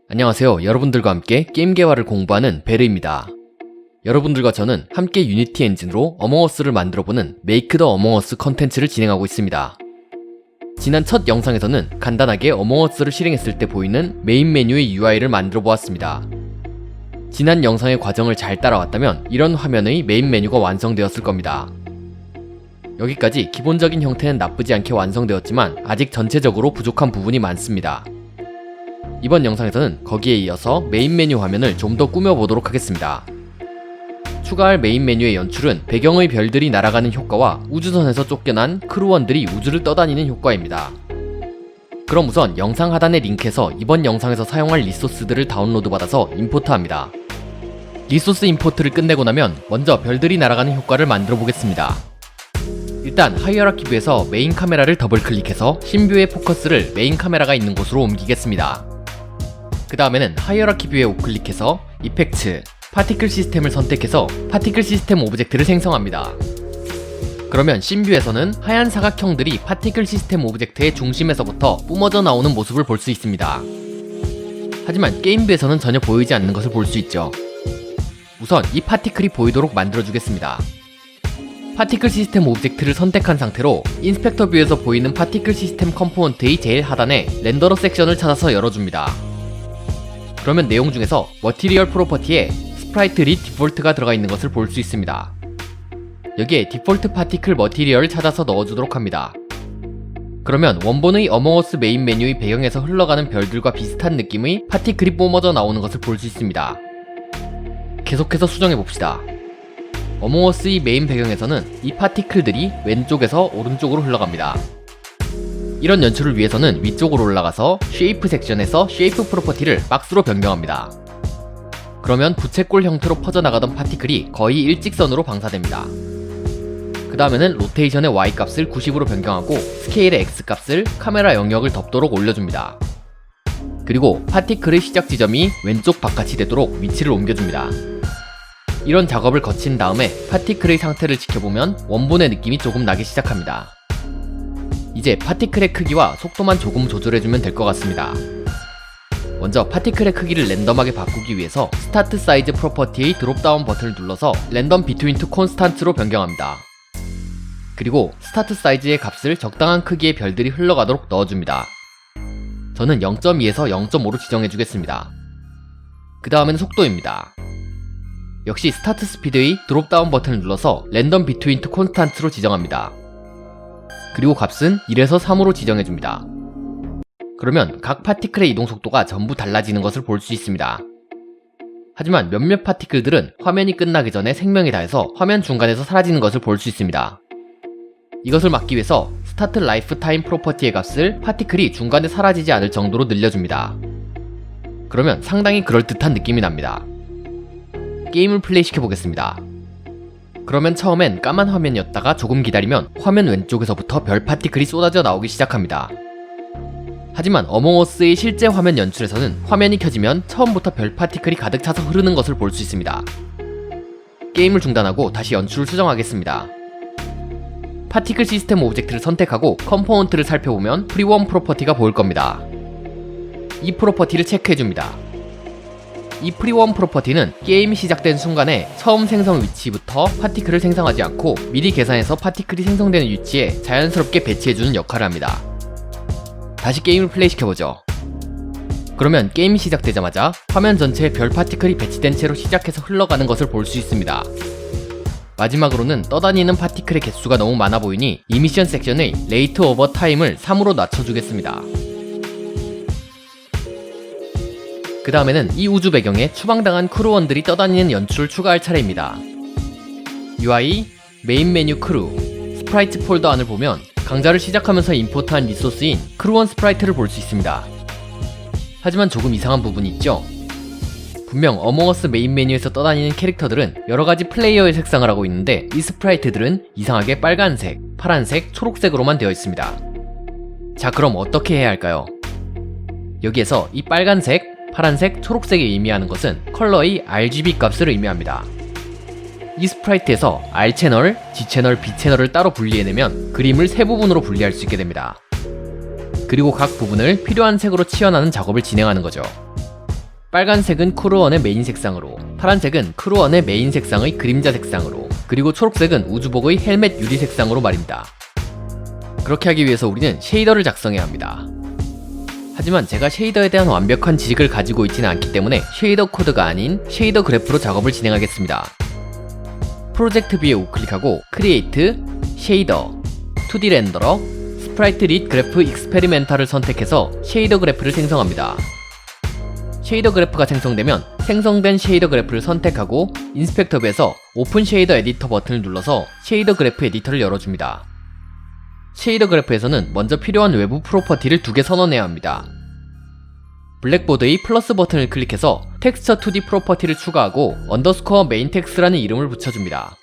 안녕하세요. 여러분들과 함께 게임 개발을 공부하는 베르입니다. 여러분들과 저는 함께 유니티 엔진으로 어몽어스를 만들어보는 메이크 더 어몽어스 컨텐츠를 진행하고 있습니다. 지난 첫 영상에서는 간단하게 어몽어스를 실행했을 때 보이는 메인 메뉴의 UI를 만들어 보았습니다. 지난 영상의 과정을 잘 따라왔다면 이런 화면의 메인 메뉴가 완성되었을 겁니다. 여기까지 기본적인 형태는 나쁘지 않게 완성되었지만 아직 전체적으로 부족한 부분이 많습니다. 이번 영상에서는 거기에 이어서 메인 메뉴 화면을 좀 더 꾸며보도록 하겠습니다. 추가할 메인 메뉴의 연출은 배경의 별들이 날아가는 효과와 우주선에서 쫓겨난 크루원들이 우주를 떠다니는 효과입니다. 그럼 우선 영상 하단의 링크에서 이번 영상에서 사용할 리소스들을 다운로드 받아서 임포트합니다. 리소스 임포트를 끝내고 나면 먼저 별들이 날아가는 효과를 만들어 보겠습니다. 일단 하이어라키 뷰에서 메인 카메라를 더블 클릭해서 신뷰의 포커스를 메인 카메라가 있는 곳으로 옮기겠습니다. 그 다음에는 하이어라키 뷰에 우클릭해서 이펙트, 파티클 시스템을 선택해서 파티클 시스템 오브젝트를 생성합니다. 그러면 씬뷰에서는 하얀 사각형들이 파티클 시스템 오브젝트의 중심에서부터 뿜어져 나오는 모습을 볼 수 있습니다. 하지만 게임뷰에서는 전혀 보이지 않는 것을 볼 수 있죠. 우선 이 파티클이 보이도록 만들어주겠습니다. 파티클 시스템 오브젝트를 선택한 상태로 인스펙터 뷰에서 보이는 파티클 시스템 컴포넌트의 제일 하단에 렌더러 섹션을 찾아서 열어줍니다. 그러면 내용 중에서 머티리얼 프로퍼티에 스프라이트 릿 디폴트가 들어가 있는 것을 볼 수 있습니다. 여기에 디폴트 파티클 머티리얼을 찾아서 넣어주도록 합니다. 그러면 원본의 어몽어스 메인 메뉴의 배경에서 흘러가는 별들과 비슷한 느낌의 파티클이 뿜어져 나오는 것을 볼 수 있습니다. 계속해서 수정해봅시다. 어몽어스의 메인 배경에서는 이 파티클들이 왼쪽에서 오른쪽으로 흘러갑니다. 이런 연출을 위해서는 위쪽으로 올라가서 쉐이프 섹션에서 쉐이프 프로퍼티를 박스로 변경합니다. 그러면 부채꼴 형태로 퍼져나가던 파티클이 거의 일직선으로 방사됩니다. 그 다음에는 로테이션의 Y 값을 90으로 변경하고 스케일의 X 값을 카메라 영역을 덮도록 올려줍니다. 그리고 파티클의 시작 지점이 왼쪽 바깥이 되도록 위치를 옮겨줍니다. 이런 작업을 거친 다음에 파티클의 상태를 지켜보면 원본의 느낌이 조금 나기 시작합니다. 이제 파티클의 크기와 속도만 조금 조절해주면 될 것 같습니다. 먼저 파티클의 크기를 랜덤하게 바꾸기 위해서 스타트 사이즈 프로퍼티의 드롭다운 버튼을 눌러서 랜덤 비트윈 투 콘스탄트로 변경합니다. 그리고 스타트 사이즈의 값을 적당한 크기의 별들이 흘러가도록 넣어줍니다. 저는 0.2에서 0.5로 지정해주겠습니다. 그 다음에는 속도입니다. 역시 스타트 스피드의 드롭다운 버튼을 눌러서 랜덤 비트윈 투 콘스탄트로 지정합니다. 그리고 값은 1에서 3으로 지정해줍니다. 그러면 각 파티클의 이동 속도가 전부 달라지는 것을 볼 수 있습니다. 하지만 몇몇 파티클들은 화면이 끝나기 전에 생명이 다해서 화면 중간에서 사라지는 것을 볼 수 있습니다. 이것을 막기 위해서 스타트 라이프 타임 프로퍼티의 값을 파티클이 중간에 사라지지 않을 정도로 늘려줍니다. 그러면 상당히 그럴듯한 느낌이 납니다. 게임을 플레이 시켜보겠습니다. 그러면 처음엔 까만 화면이었다가 조금 기다리면 화면 왼쪽에서부터 별 파티클이 쏟아져 나오기 시작합니다. 하지만 어몽어스의 실제 화면 연출에서는 화면이 켜지면 처음부터 별 파티클이 가득 차서 흐르는 것을 볼 수 있습니다. 게임을 중단하고 다시 연출을 수정하겠습니다. 파티클 시스템 오브젝트를 선택하고 컴포넌트를 살펴보면 프리원 프로퍼티가 보일 겁니다. 이 프로퍼티를 체크해줍니다. 이 프리원 프로퍼티는 게임이 시작된 순간에 처음 생성 위치부터 파티클을 생성하지 않고 미리 계산해서 파티클이 생성되는 위치에 자연스럽게 배치해주는 역할을 합니다. 다시 게임을 플레이 시켜보죠. 그러면 게임이 시작되자마자 화면 전체에 별 파티클이 배치된 채로 시작해서 흘러가는 것을 볼 수 있습니다. 마지막으로는 떠다니는 파티클의 개수가 너무 많아 보이니 이 미션 섹션의 레이트 오버 타임을 3으로 낮춰주겠습니다. 그 다음에는 이 우주 배경에 추방당한 크루원들이 떠다니는 연출을 추가할 차례입니다. UI, 메인 메뉴 크루, 스프라이트 폴더 안을 보면 강좌를 시작하면서 임포트한 리소스인 크루원 스프라이트를 볼 수 있습니다. 하지만 조금 이상한 부분이 있죠? 분명 어몽어스 메인 메뉴에서 떠다니는 캐릭터들은 여러가지 플레이어의 색상을 하고 있는데 이 스프라이트들은 이상하게 빨간색, 파란색, 초록색으로만 되어 있습니다. 자, 그럼 어떻게 해야 할까요? 여기에서 이 빨간색, 파란색, 초록색이 의미하는 것은 컬러의 RGB 값을 의미합니다. 이 스프라이트에서 R채널, G채널, B채널을 따로 분리해내면 그림을 세 부분으로 분리할 수 있게 됩니다. 그리고 각 부분을 필요한 색으로 칠해나는 작업을 진행하는 거죠. 빨간색은 크루원의 메인 색상으로, 파란색은 크루원의 메인 색상의 그림자 색상으로, 그리고 초록색은 우주복의 헬멧 유리 색상으로 말입니다. 그렇게 하기 위해서 우리는 쉐이더를 작성해야 합니다. 하지만 제가 쉐이더에 대한 완벽한 지식을 가지고 있지는 않기 때문에 쉐이더 코드가 아닌 쉐이더 그래프로 작업을 진행하겠습니다. 프로젝트 뷰에 우클릭하고 크리에이트, 쉐이더, 2D 렌더러, 스프라이트 릿 그래프 익스페리멘탈을 선택해서 쉐이더 그래프를 생성합니다. 쉐이더 그래프가 생성되면 생성된 쉐이더 그래프를 선택하고 인스펙터 뷰에서 오픈 쉐이더 에디터 버튼을 눌러서 쉐이더 그래프 에디터를 열어줍니다. 쉐이더 그래프에서는 먼저 필요한 외부 프로퍼티를 2개 선언해야 합니다. 블랙보드의 플러스 버튼을 클릭해서 텍스처 2D 프로퍼티를 추가하고 언더스코어 메인 텍스트라는 이름을 붙여줍니다.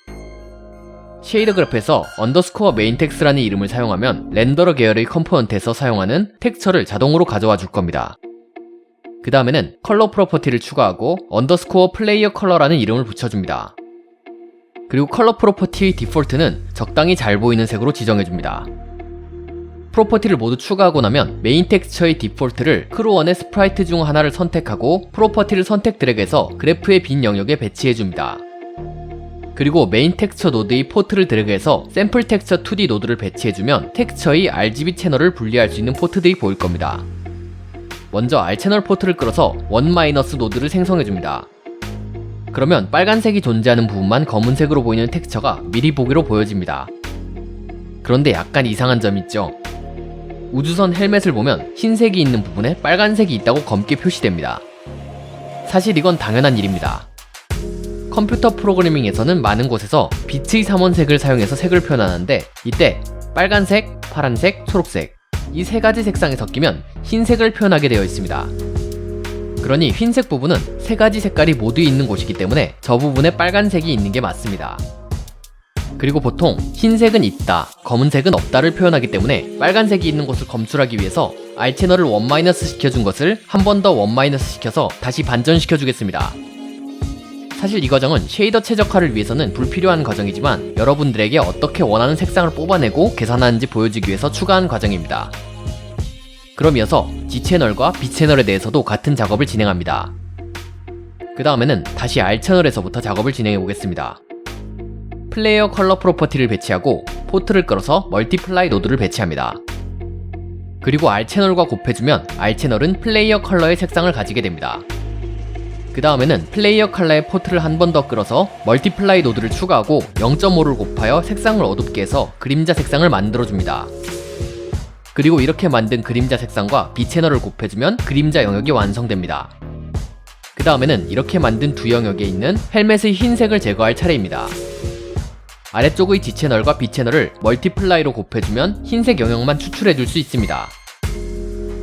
쉐이더 그래프에서 언더스코어 메인 텍스트라는 이름을 사용하면 렌더러 계열의 컴포넌트에서 사용하는 텍스처를 자동으로 가져와 줄 겁니다. 그 다음에는 컬러 프로퍼티를 추가하고 언더스코어 플레이어 컬러라는 이름을 붙여줍니다. 그리고 컬러 프로퍼티의 디폴트는 적당히 잘 보이는 색으로 지정해줍니다. 프로퍼티를 모두 추가하고 나면 메인 텍스처의 디폴트를 크루원의 스프라이트 중 하나를 선택하고 프로퍼티를 선택 드래그해서 그래프의 빈 영역에 배치해줍니다. 그리고 메인 텍스처 노드의 포트를 드래그해서 샘플 텍스처 2D 노드를 배치해주면 텍스처의 RGB 채널을 분리할 수 있는 포트들이 보일 겁니다. 먼저 R 채널 포트를 끌어서 1- 노드를 생성해줍니다. 그러면 빨간색이 존재하는 부분만 검은색으로 보이는 텍스처가 미리 보기로 보여집니다. 그런데 약간 이상한 점이 있죠. 우주선 헬멧을 보면 흰색이 있는 부분에 빨간색이 있다고 검게 표시됩니다. 사실 이건 당연한 일입니다. 컴퓨터 프로그래밍에서는 많은 곳에서 빛의 삼원색을 사용해서 색을 표현하는데 이때 빨간색, 파란색, 초록색 이 3가지 색상이 섞이면 흰색을 표현하게 되어 있습니다. 그러니 흰색 부분은 3가지 색깔이 모두 있는 곳이기 때문에 저 부분에 빨간색이 있는 게 맞습니다. 그리고 보통 흰색은 있다, 검은색은 없다를 표현하기 때문에 빨간색이 있는 곳을 검출하기 위해서 R 채널을 1- 시켜준 것을 한 번 더 1- 시켜서 다시 반전시켜 주겠습니다. 사실 이 과정은 쉐이더 최적화를 위해서는 불필요한 과정이지만 여러분들에게 어떻게 원하는 색상을 뽑아내고 계산하는지 보여주기 위해서 추가한 과정입니다. 그럼 이어서 G채널과 B채널에 대해서도 같은 작업을 진행합니다. 그 다음에는 다시 R채널에서부터 작업을 진행해 보겠습니다. 플레이어 컬러 프로퍼티를 배치하고 포트를 끌어서 멀티플라이 노드를 배치합니다. 그리고 R채널과 곱해주면 R채널은 플레이어 컬러의 색상을 가지게 됩니다. 그 다음에는 플레이어 컬러의 포트를 한 번 더 끌어서 멀티플라이 노드를 추가하고 0.5를 곱하여 색상을 어둡게 해서 그림자 색상을 만들어줍니다. 그리고 이렇게 만든 그림자 색상과 B채널을 곱해주면 그림자 영역이 완성됩니다. 그 다음에는 이렇게 만든 두 영역에 있는 헬멧의 흰색을 제거할 차례입니다. 아래쪽의 G채널과 B채널을 멀티플라이로 곱해주면 흰색 영역만 추출해줄 수 있습니다.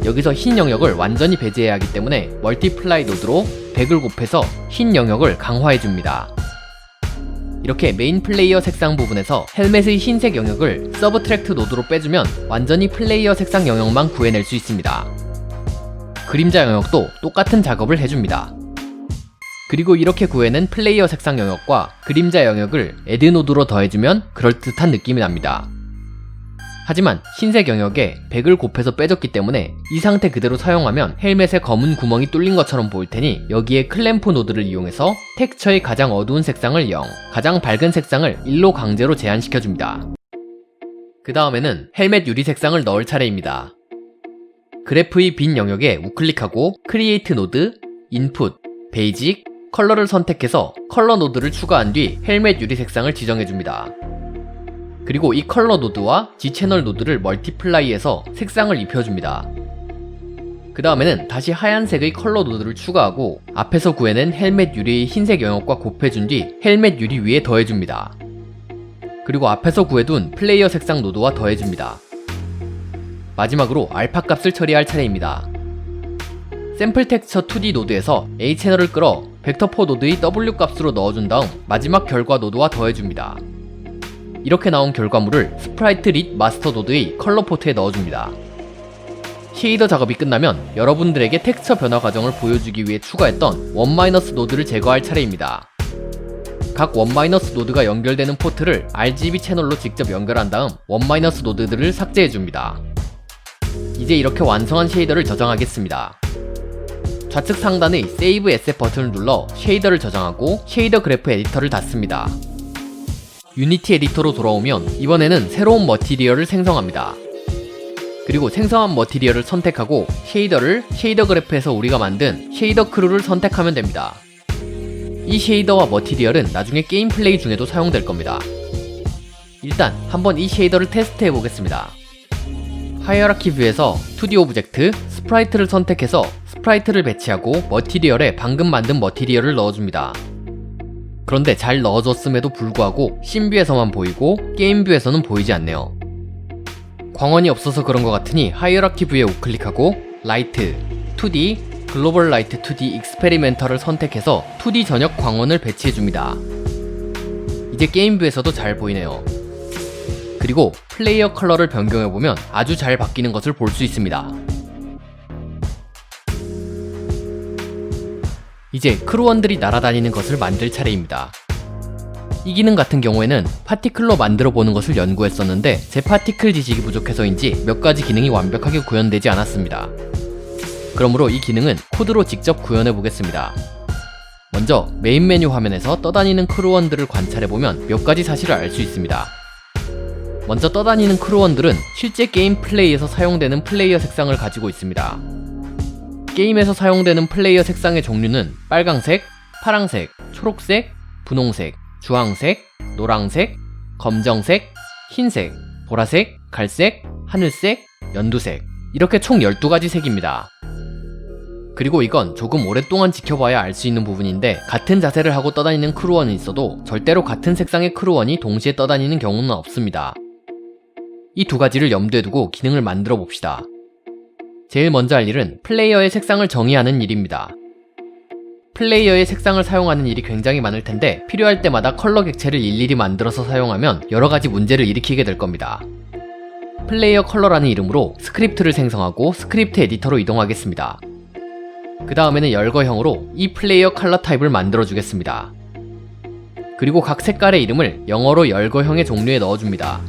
여기서 흰 영역을 완전히 배제해야 하기 때문에 멀티플라이 노드로 100을 곱해서 흰 영역을 강화해줍니다. 이렇게 메인 플레이어 색상 부분에서 헬멧의 흰색 영역을 서브트랙트 노드로 빼주면 완전히 플레이어 색상 영역만 구해낼 수 있습니다. 그림자 영역도 똑같은 작업을 해줍니다. 그리고 이렇게 구해낸 플레이어 색상 영역과 그림자 영역을 애드 노드로 더해주면 그럴듯한 느낌이 납니다. 하지만 흰색 영역에 100을 곱해서 빼줬기 때문에 이 상태 그대로 사용하면 헬멧에 검은 구멍이 뚫린 것처럼 보일 테니 여기에 클램프 노드를 이용해서 텍스처의 가장 어두운 색상을 0, 가장 밝은 색상을 1로 강제로 제한시켜줍니다. 그 다음에는 헬멧 유리 색상을 넣을 차례입니다. 그래프의 빈 영역에 우클릭하고 크리에이트 노드, 인풋, 베이직, 컬러를 선택해서 컬러 노드를 추가한 뒤 헬멧 유리 색상을 지정해줍니다. 그리고 이 컬러 노드와 G채널 노드를 멀티플라이해서 색상을 입혀줍니다. 그 다음에는 다시 하얀색의 컬러 노드를 추가하고 앞에서 구해낸 헬멧 유리의 흰색 영역과 곱해준 뒤 헬멧 유리 위에 더해줍니다. 그리고 앞에서 구해둔 플레이어 색상 노드와 더해줍니다. 마지막으로 알파 값을 처리할 차례입니다. 샘플 텍스처 2D 노드에서 A 채널을 끌어 벡터4 노드의 W 값으로 넣어준 다음 마지막 결과 노드와 더해줍니다. 이렇게 나온 결과물을 스프라이트 릿 마스터 노드의 컬러 포트에 넣어줍니다. 쉐이더 작업이 끝나면 여러분들에게 텍스처 변화 과정을 보여주기 위해 추가했던 1- 노드를 제거할 차례입니다. 각 1- 노드가 연결되는 포트를 RGB 채널로 직접 연결한 다음 1- 노드들을 삭제해줍니다. 이제 이렇게 완성한 쉐이더를 저장하겠습니다. 좌측 상단의 세이브 에셋 버튼을 눌러 쉐이더를 저장하고 쉐이더 그래프 에디터를 닫습니다. 유니티 에디터로 돌아오면 이번에는 새로운 머티리얼을 생성합니다. 그리고 생성한 머티리얼을 선택하고 쉐이더를 쉐이더 그래프에서 우리가 만든 쉐이더 크루를 선택하면 됩니다. 이 쉐이더와 머티리얼은 나중에 게임 플레이 중에도 사용될 겁니다. 일단 한번 이 쉐이더를 테스트해 보겠습니다. 하이어라키 뷰에서 2D 오브젝트, 스프라이트를 선택해서 스프라이트를 배치하고 머티리얼에 방금 만든 머티리얼을 넣어줍니다. 그런데 잘 넣어줬음에도 불구하고 씬뷰에서만 보이고 게임 뷰에서는 보이지 않네요. 광원이 없어서 그런 것 같으니 하이어라키 뷰에 우클릭하고 라이트, 2D, 글로벌 라이트 2D 익스페리멘터를 선택해서 2D 전역 광원을 배치해줍니다. 이제 게임 뷰에서도 잘 보이네요. 그리고 플레이어 컬러를 변경해보면 아주 잘 바뀌는 것을 볼 수 있습니다. 이제 크루원들이 날아다니는 것을 만들 차례입니다. 이 기능 같은 경우에는 파티클로 만들어 보는 것을 연구했었는데 제 파티클 지식이 부족해서인지 몇 가지 기능이 완벽하게 구현되지 않았습니다. 그러므로 이 기능은 코드로 직접 구현해 보겠습니다. 먼저 메인 메뉴 화면에서 떠다니는 크루원들을 관찰해보면 몇 가지 사실을 알 수 있습니다. 먼저 떠다니는 크루원들은 실제 게임 플레이에서 사용되는 플레이어 색상을 가지고 있습니다. 게임에서 사용되는 플레이어 색상의 종류는 빨강색, 파랑색, 초록색, 분홍색, 주황색, 노랑색, 검정색, 흰색, 보라색, 갈색, 하늘색, 연두색 이렇게 총 12가지 색입니다. 그리고 이건 조금 오랫동안 지켜봐야 알 수 있는 부분인데 같은 자세를 하고 떠다니는 크루원이 있어도 절대로 같은 색상의 크루원이 동시에 떠다니는 경우는 없습니다. 이 두 가지를 염두에 두고 기능을 만들어 봅시다. 제일 먼저 할 일은 플레이어의 색상을 정의하는 일입니다. 플레이어의 색상을 사용하는 일이 굉장히 많을 텐데 필요할 때마다 컬러 객체를 일일이 만들어서 사용하면 여러가지 문제를 일으키게 될 겁니다. 플레이어 컬러라는 이름으로 스크립트를 생성하고 스크립트 에디터로 이동하겠습니다. 그 다음에는 열거형으로 이 플레이어 컬러 타입을 만들어 주겠습니다. 그리고 각 색깔의 이름을 영어로 열거형의 종류에 넣어줍니다.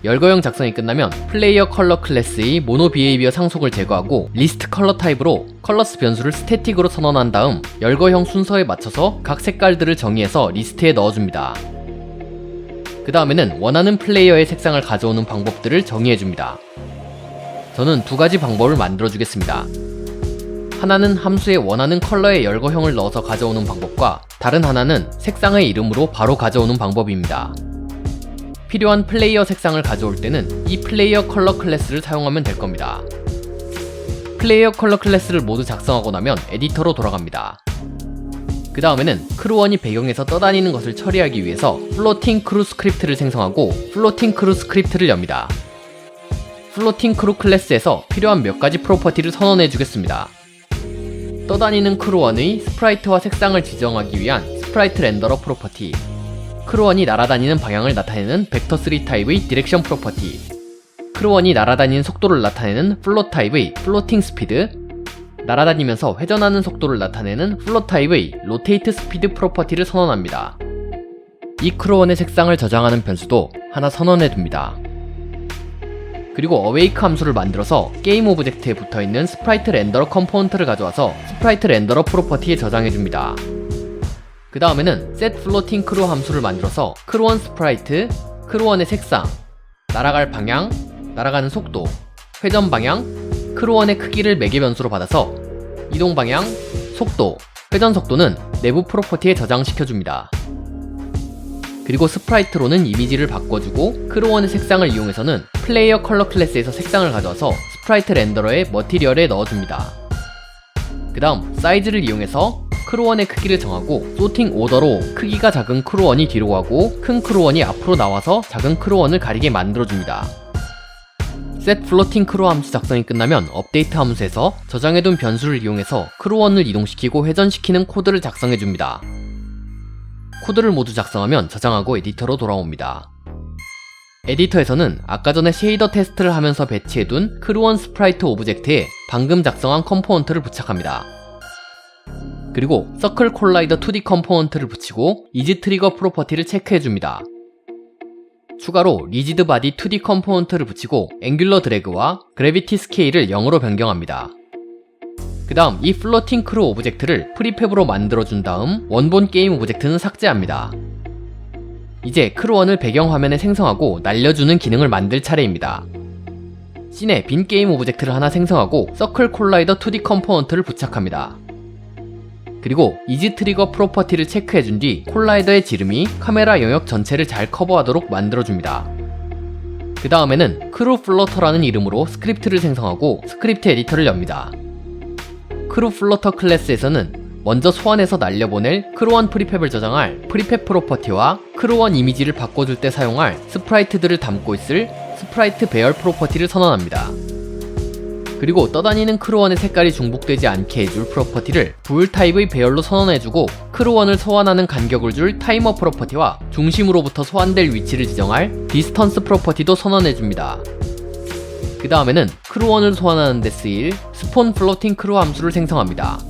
열거형 작성이 끝나면 플레이어 컬러 클래스의 모노 비헤이비어 상속을 제거하고 리스트 컬러 타입으로 컬러스 변수를 스태틱으로 선언한 다음 열거형 순서에 맞춰서 각 색깔들을 정의해서 리스트에 넣어줍니다. 그 다음에는 원하는 플레이어의 색상을 가져오는 방법들을 정의해줍니다. 저는 두 가지 방법을 만들어 주겠습니다. 하나는 함수에 원하는 컬러의 열거형을 넣어서 가져오는 방법과 다른 하나는 색상의 이름으로 바로 가져오는 방법입니다. 필요한 플레이어 색상을 가져올 때는 이 플레이어 컬러 클래스를 사용하면 될 겁니다. 플레이어 컬러 클래스를 모두 작성하고 나면 에디터로 돌아갑니다. 그 다음에는 크루원이 배경에서 떠다니는 것을 처리하기 위해서 플로팅 크루 스크립트를 생성하고 플로팅 크루 스크립트를 엽니다. 플로팅 크루 클래스에서 필요한 몇 가지 프로퍼티를 선언해 주겠습니다. 떠다니는 크루원의 스프라이트와 색상을 지정하기 위한 스프라이트 렌더러 프로퍼티, 크루원이 날아다니는 방향을 나타내는 벡터3 타입의 디렉션 프로퍼티, 크루원이 날아다니는 속도를 나타내는 플롯 타입의 플로팅 스피드, 날아다니면서 회전하는 속도를 나타내는 플롯 타입의 로테이트 스피드 프로퍼티를 선언합니다. 이 크루원의 색상을 저장하는 변수도 하나 선언해 둡니다. 그리고 어웨이크 함수를 만들어서 게임 오브젝트에 붙어있는 스프라이트 렌더러 컴포넌트를 가져와서 스프라이트 렌더러 프로퍼티에 저장해줍니다. 그 다음에는 set floating crew 함수를 만들어서 크루원 스프라이트, 크루원의 색상, 날아갈 방향, 날아가는 속도, 회전 방향, 크루원의 크기를 매개 변수로 받아서 이동 방향, 속도, 회전 속도는 내부 프로퍼티에 저장시켜줍니다. 그리고 스프라이트로는 이미지를 바꿔주고 크루원의 색상을 이용해서는 플레이어 컬러 클래스에서 색상을 가져와서 스프라이트 렌더러의 머티리얼에 넣어줍니다. 그 다음 사이즈를 이용해서 크루원의 크기를 정하고 소팅 오더로 크기가 작은 크루원이 뒤로 가고 큰 크루원이 앞으로 나와서 작은 크루원을 가리게 만들어줍니다. set floating crew 함수 작성이 끝나면 업데이트 함수에서 저장해둔 변수를 이용해서 크루원을 이동시키고 회전시키는 코드를 작성해줍니다. 코드를 모두 작성하면 저장하고 에디터로 돌아옵니다. 에디터에서는 아까 전에 쉐이더 테스트를 하면서 배치해둔 크루원 스프라이트 오브젝트에 방금 작성한 컴포넌트를 부착합니다. 그리고 서클 콜라이더 2D 컴포넌트를 붙이고 이지 트리거 프로퍼티를 체크해줍니다. 추가로 리지드 바디 2D 컴포넌트를 붙이고 앵귤러 드래그와 그래비티 스케일을 0으로 변경합니다. 그 다음 이 플로팅 크루 오브젝트를 프리팹으로 만들어준 다음 원본 게임 오브젝트는 삭제합니다. 이제 크루1을 배경화면에 생성하고 날려주는 기능을 만들 차례입니다. 씬에 빈 게임 오브젝트를 하나 생성하고 서클 콜라이더 2D 컴포넌트를 부착합니다. 그리고 이지 트리거 프로퍼티를 체크해준 뒤 콜라이더의 지름이 카메라 영역 전체를 잘 커버하도록 만들어줍니다. 그 다음에는 크루 플러터라는 이름으로 스크립트를 생성하고 스크립트 에디터를 엽니다. 크루 플러터 클래스에서는 먼저 소환해서 날려보낼 크루1 프리팹을 저장할 프리팹 프로퍼티와 크루1 이미지를 바꿔줄 때 사용할 스프라이트들을 담고 있을 스프라이트 배열 프로퍼티를 선언합니다. 그리고 떠다니는 크루1의 색깔이 중복되지 않게 해줄 프로퍼티를 불 타입의 배열로 선언해주고 크루1을 소환하는 간격을 줄 타이머 프로퍼티와 중심으로부터 소환될 위치를 지정할 디스턴스 프로퍼티도 선언해줍니다. 그 다음에는 크루1을 소환하는 데 쓰일 스폰 플로팅 크루 함수를 생성합니다.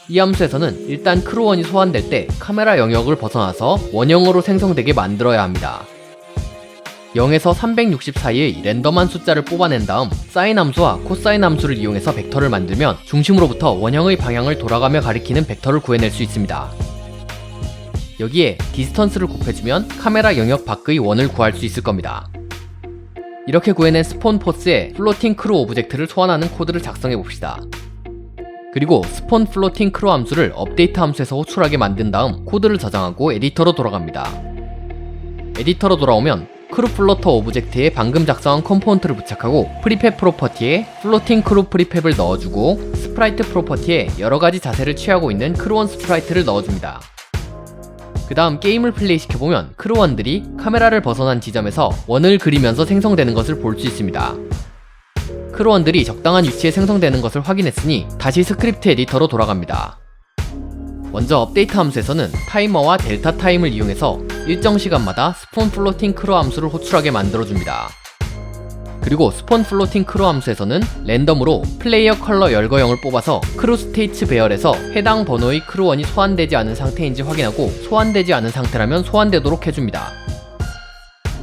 이 함수에서는 일단 크루1이 소환될 때 카메라 영역을 벗어나서 원형으로 생성되게 만들어야 합니다. 0에서 360 사이의 랜덤한 숫자를 뽑아낸 다음 사인 함수와 코사인 함수를 이용해서 벡터를 만들면 중심으로부터 원형의 방향을 돌아가며 가리키는 벡터를 구해낼 수 있습니다. 여기에 디스턴스를 곱해주면 카메라 영역 밖의 원을 구할 수 있을 겁니다. 이렇게 구해낸 스폰 포스에 플로팅 크루 오브젝트를 소환하는 코드를 작성해봅시다. 그리고 스폰 플로팅 크루 함수를 업데이트 함수에서 호출하게 만든 다음 코드를 저장하고 에디터로 돌아갑니다. 에디터로 돌아오면 크루 플로터 오브젝트에 방금 작성한 컴포넌트를 부착하고 프리팹 프로퍼티에 플로팅 크루 프리팹을 넣어주고 스프라이트 프로퍼티에 여러가지 자세를 취하고 있는 크루1 스프라이트를 넣어줍니다. 그 다음 게임을 플레이시켜보면 크루1들이 카메라를 벗어난 지점에서 원을 그리면서 생성되는 것을 볼 수 있습니다. 크루1들이 적당한 위치에 생성되는 것을 확인했으니 다시 스크립트 에디터로 돌아갑니다. 먼저 업데이트 함수에서는 타이머와 델타 타임을 이용해서 일정 시간마다 스폰 플로팅 크루 함수를 호출하게 만들어줍니다. 그리고 스폰 플로팅 크루 함수에서는 랜덤으로 플레이어 컬러 열거형을 뽑아서 크루 스테이츠 배열에서 해당 번호의 크루1이 소환되지 않은 상태인지 확인하고 소환되지 않은 상태라면 소환되도록 해줍니다.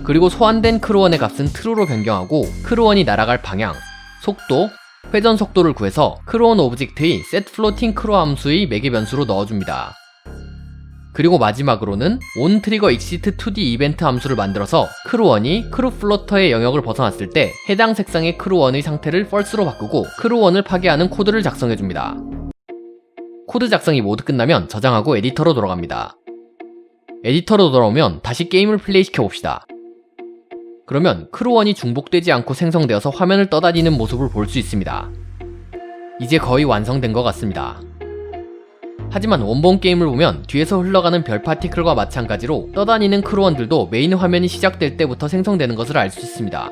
그리고 소환된 크루1의 값은 true로 변경하고 크루1이 날아갈 방향, 속도, 회전 속도를 구해서 크루1 오브젝트의 setFloating 크루 함수의 매개 변수로 넣어줍니다. 그리고 마지막으로는 onTriggerExit2D 이벤트 함수를 만들어서 크루1이 크루 플러터의 영역을 벗어났을 때 해당 색상의 크루1의 상태를 false로 바꾸고 크루1을 파괴하는 코드를 작성해줍니다. 코드 작성이 모두 끝나면 저장하고 에디터로 돌아갑니다. 에디터로 돌아오면 다시 게임을 플레이시켜봅시다. 그러면 크루1이 중복되지 않고 생성되어서 화면을 떠다니는 모습을 볼 수 있습니다. 이제 거의 완성된 것 같습니다. 하지만 원본 게임을 보면 뒤에서 흘러가는 별 파티클과 마찬가지로 떠다니는 크루1들도 메인 화면이 시작될 때부터 생성되는 것을 알 수 있습니다.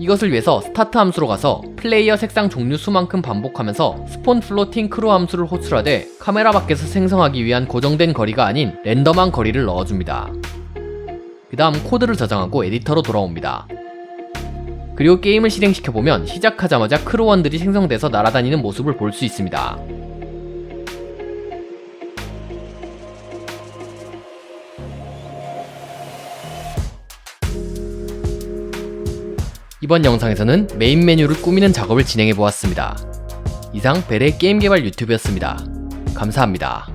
이것을 위해서 스타트 함수로 가서 플레이어 색상 종류 수만큼 반복하면서 스폰 플로팅 크루 함수를 호출하되 카메라 밖에서 생성하기 위한 고정된 거리가 아닌 랜덤한 거리를 넣어줍니다. 그 다음 코드를 저장하고 에디터로 돌아옵니다. 그리고 게임을 실행시켜보면 시작하자마자 크루1들이 생성돼서 날아다니는 모습을 볼 수 있습니다. 이번 영상에서는 메인 메뉴를 꾸미는 작업을 진행해보았습니다. 이상 벨의 게임 개발 유튜브였습니다. 감사합니다.